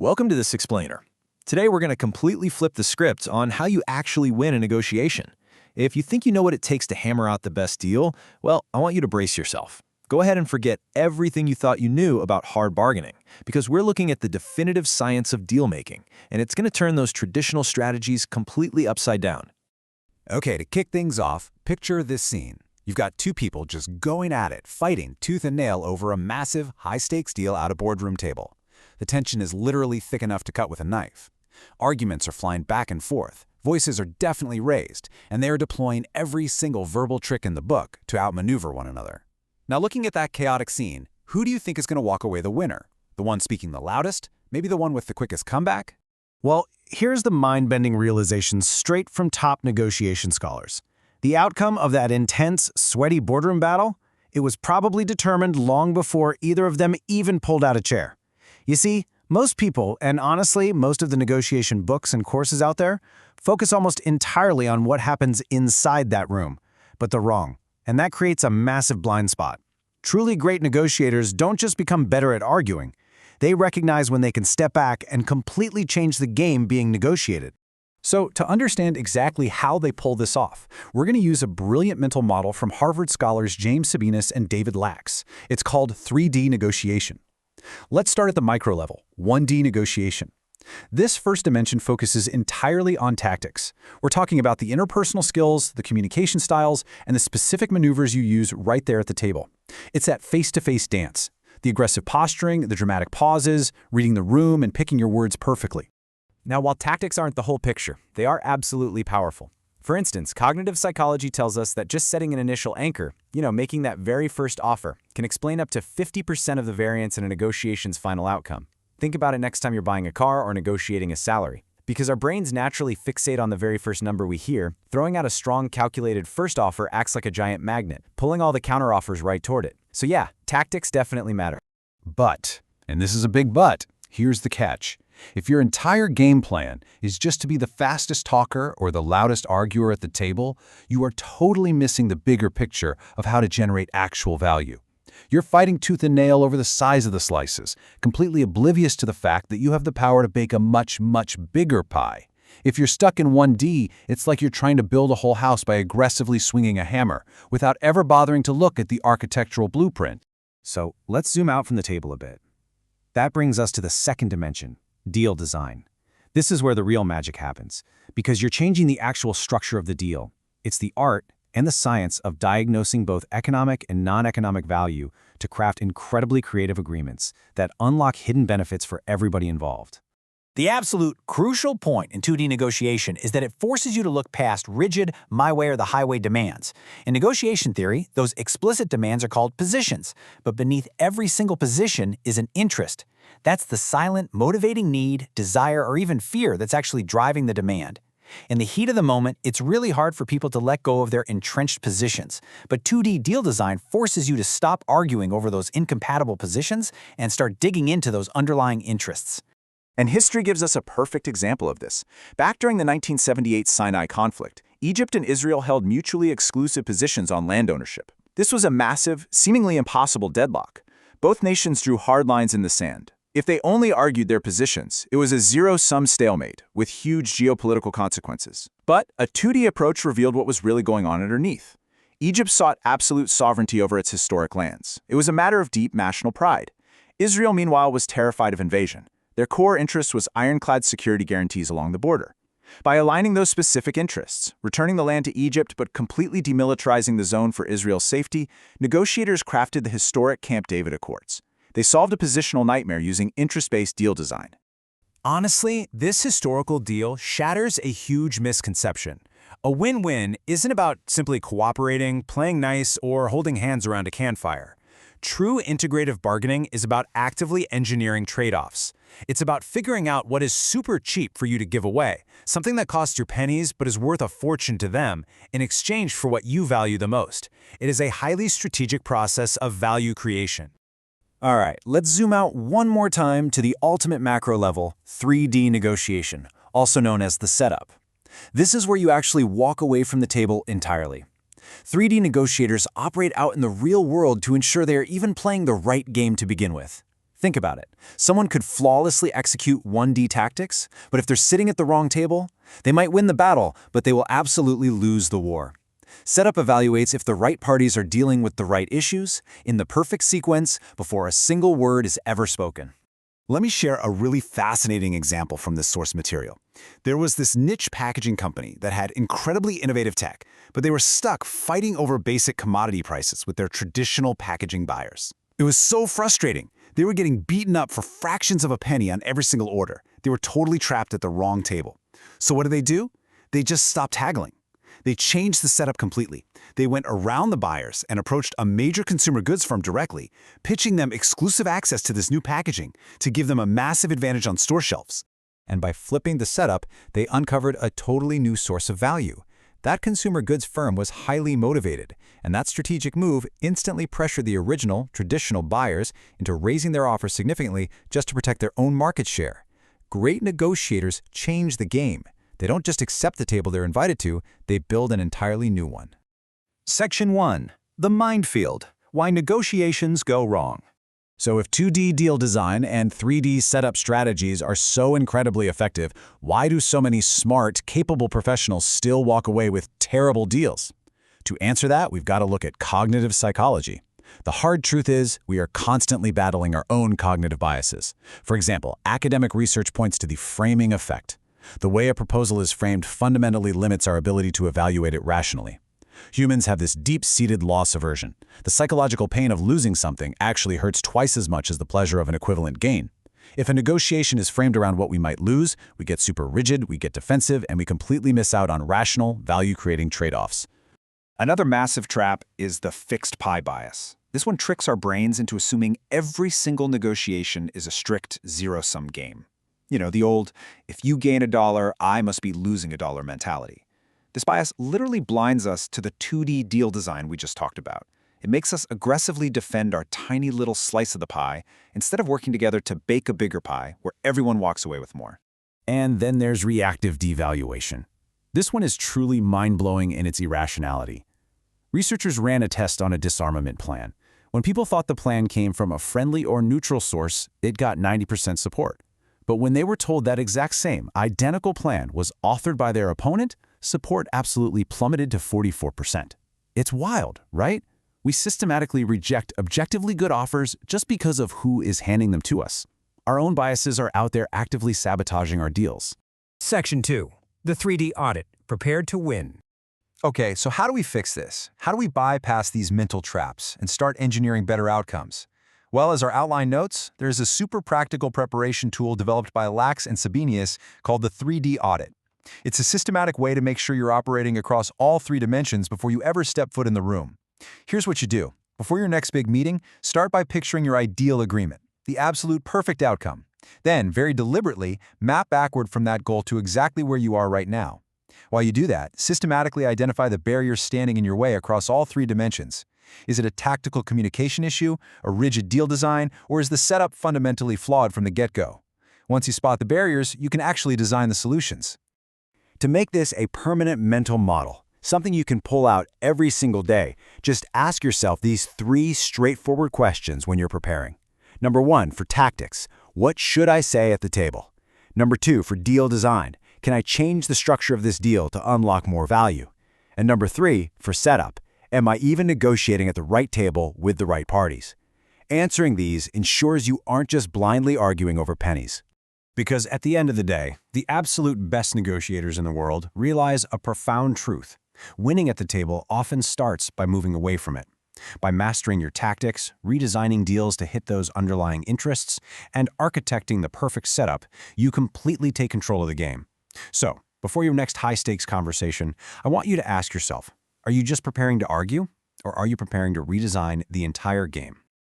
Welcome to this explainer. Today we're going to completely flip the script on how you actually win a negotiation. If you think you know what it takes to hammer out the best deal, well, I want you to brace yourself. Go ahead and forget everything you thought you knew about hard bargaining, because we're looking at the definitive science of deal-making, and it's going to turn those traditional strategies completely upside down. Okay, to kick things off, picture this scene. You've got two people just going at it, fighting tooth and nail over a massive, high-stakes deal at a boardroom table. The tension is literally thick enough to cut with a knife. Arguments are flying back and forth. Voices are definitely raised, and they are deploying every single verbal trick in the book to outmaneuver one another. Now, looking at that chaotic scene, who do you think is going to walk away the winner? The one speaking the loudest? Maybe the one with the quickest comeback? Well, here's the mind-bending realization straight from top negotiation scholars. The outcome of that intense, sweaty boardroom battle? It was probably determined long before either of them even pulled out a chair. You see, most people, and honestly, most of the negotiation books and courses out there, focus almost entirely on what happens inside that room, but they're wrong, and that creates a massive blind spot. Truly great negotiators don't just become better at arguing. They recognize when they can step back and completely change the game being negotiated. So, to understand exactly how they pull this off, we're going to use a brilliant mental model from Harvard scholars James Sabinas and David Lax. It's called 3D negotiation. Let's start at the micro level, 1D negotiation. This first dimension focuses entirely on tactics. We're talking about the interpersonal skills, the communication styles, and the specific maneuvers you use right there at the table. It's that face-to-face dance, the aggressive posturing, the dramatic pauses, reading the room, and picking your words perfectly. Now, while tactics aren't the whole picture, they are absolutely powerful. For instance, cognitive psychology tells us that just setting an initial anchor, making that very first offer, can explain up to 50% of the variance in a negotiation's final outcome. Think about it next time you're buying a car or negotiating a salary. Because our brains naturally fixate on the very first number we hear, throwing out a strong calculated first offer acts like a giant magnet, pulling all the counteroffers right toward it. So yeah, tactics definitely matter. But, and this is a big but, here's the catch. If your entire game plan is just to be the fastest talker or the loudest arguer at the table, you are totally missing the bigger picture of how to generate actual value. You're fighting tooth and nail over the size of the slices, completely oblivious to the fact that you have the power to bake a much, much bigger pie. If you're stuck in 1D, it's like you're trying to build a whole house by aggressively swinging a hammer, without ever bothering to look at the architectural blueprint. So let's zoom out from the table a bit. That brings us to the second dimension, deal design. This is where the real magic happens, because you're changing the actual structure of the deal. It's the art and the science of diagnosing both economic and non-economic value to craft incredibly creative agreements that unlock hidden benefits for everybody involved. The absolute crucial point in 2D negotiation is that it forces you to look past rigid my way or the highway demands. In negotiation theory, those explicit demands are called positions, but beneath every single position is an interest. That's the silent, motivating need, desire, or even fear that's actually driving the demand. In the heat of the moment, it's really hard for people to let go of their entrenched positions, but 2D deal design forces you to stop arguing over those incompatible positions and start digging into those underlying interests. And history gives us a perfect example of this. Back during the 1978 Sinai conflict, Egypt and Israel held mutually exclusive positions on land ownership. This was a massive, seemingly impossible deadlock. Both nations drew hard lines in the sand. If they only argued their positions, it was a zero-sum stalemate with huge geopolitical consequences. But a 2D approach revealed what was really going on underneath. Egypt sought absolute sovereignty over its historic lands. It was a matter of deep national pride. Israel, meanwhile, was terrified of invasion. Their core interest was ironclad security guarantees along the border. By aligning those specific interests, returning the land to Egypt but completely demilitarizing the zone for Israel's safety, negotiators crafted the historic Camp David Accords. They solved a positional nightmare using interest-based deal design. Honestly, this historical deal shatters a huge misconception. A win-win isn't about simply cooperating, playing nice, or holding hands around a campfire. True integrative bargaining is about actively engineering trade-offs. It's about figuring out what is super cheap for you to give away, something that costs you pennies but is worth a fortune to them, in exchange for what you value the most. It is a highly strategic process of value creation. All right, let's zoom out one more time to the ultimate macro level, 3D negotiation, also known as the setup. This is where you actually walk away from the table entirely. 3D negotiators operate out in the real world to ensure they are even playing the right game to begin with. Think about it. Someone could flawlessly execute 1D tactics, but if they're sitting at the wrong table, they might win the battle, but they will absolutely lose the war. Setup evaluates if the right parties are dealing with the right issues in the perfect sequence before a single word is ever spoken. Let me share a really fascinating example from this source material. There was this niche packaging company that had incredibly innovative tech, but they were stuck fighting over basic commodity prices with their traditional packaging buyers. It was so frustrating. They were getting beaten up for fractions of a penny on every single order. They were totally trapped at the wrong table. So what do? They just stopped haggling. They changed the setup completely. They went around the buyers and approached a major consumer goods firm directly, pitching them exclusive access to this new packaging to give them a massive advantage on store shelves. And by flipping the setup, they uncovered a totally new source of value. That consumer goods firm was highly motivated, and that strategic move instantly pressured the original, traditional buyers into raising their offer significantly just to protect their own market share. Great negotiators change the game. They don't just accept the table they're invited to, they build an entirely new one. Section 1. The Minefield. Why Negotiations Go Wrong. So if 2D deal design and 3D setup strategies are so incredibly effective, why do so many smart, capable professionals still walk away with terrible deals? To answer that, we've got to look at cognitive psychology. The hard truth is, we are constantly battling our own cognitive biases. For example, academic research points to the framing effect. The way a proposal is framed fundamentally limits our ability to evaluate it rationally. Humans have this deep-seated loss aversion. The psychological pain of losing something actually hurts twice as much as the pleasure of an equivalent gain. If a negotiation is framed around what we might lose, we get super rigid, we get defensive, and we completely miss out on rational, value-creating trade-offs. Another massive trap is the fixed pie bias. This one tricks our brains into assuming every single negotiation is a strict zero-sum game. You know, the old, if you gain $1, I must be losing $1 mentality. This bias literally blinds us to the 2D deal design we just talked about. It makes us aggressively defend our tiny little slice of the pie instead of working together to bake a bigger pie where everyone walks away with more. And then there's reactive devaluation. This one is truly mind-blowing in its irrationality. Researchers ran a test on a disarmament plan. When people thought the plan came from a friendly or neutral source, it got 90% support. But when they were told that exact same, identical plan was authored by their opponent, support absolutely plummeted to 44%. It's wild, right? We systematically reject objectively good offers just because of who is handing them to us. Our own biases are out there actively sabotaging our deals. Section 2. The 3D Audit. Prepared to Win. Okay, so how do we fix this? How do we bypass these mental traps and start engineering better outcomes? Well, as our outline notes, there's a super practical preparation tool developed by Lax and Sabinius called the 3D Audit. It's a systematic way to make sure you're operating across all 3 dimensions before you ever step foot in the room. Here's what you do. Before your next big meeting, start by picturing your ideal agreement, the absolute perfect outcome. Then, very deliberately, map backward from that goal to exactly where you are right now. While you do that, systematically identify the barriers standing in your way across all 3 dimensions. Is it a tactical communication issue, a rigid deal design, or is the setup fundamentally flawed from the get-go? Once you spot the barriers, you can actually design the solutions. To make this a permanent mental model, something you can pull out every single day, just ask yourself these 3 straightforward questions when you're preparing. Number 1, for tactics, what should I say at the table? Number 2, for deal design, can I change the structure of this deal to unlock more value? And number 3, for setup, am I even negotiating at the right table with the right parties? Answering these ensures you aren't just blindly arguing over pennies. Because at the end of the day, the absolute best negotiators in the world realize a profound truth. Winning at the table often starts by moving away from it. By mastering your tactics, redesigning deals to hit those underlying interests, and architecting the perfect setup, you completely take control of the game. So, before your next high-stakes conversation, I want you to ask yourself, are you just preparing to argue, or are you preparing to redesign the entire game?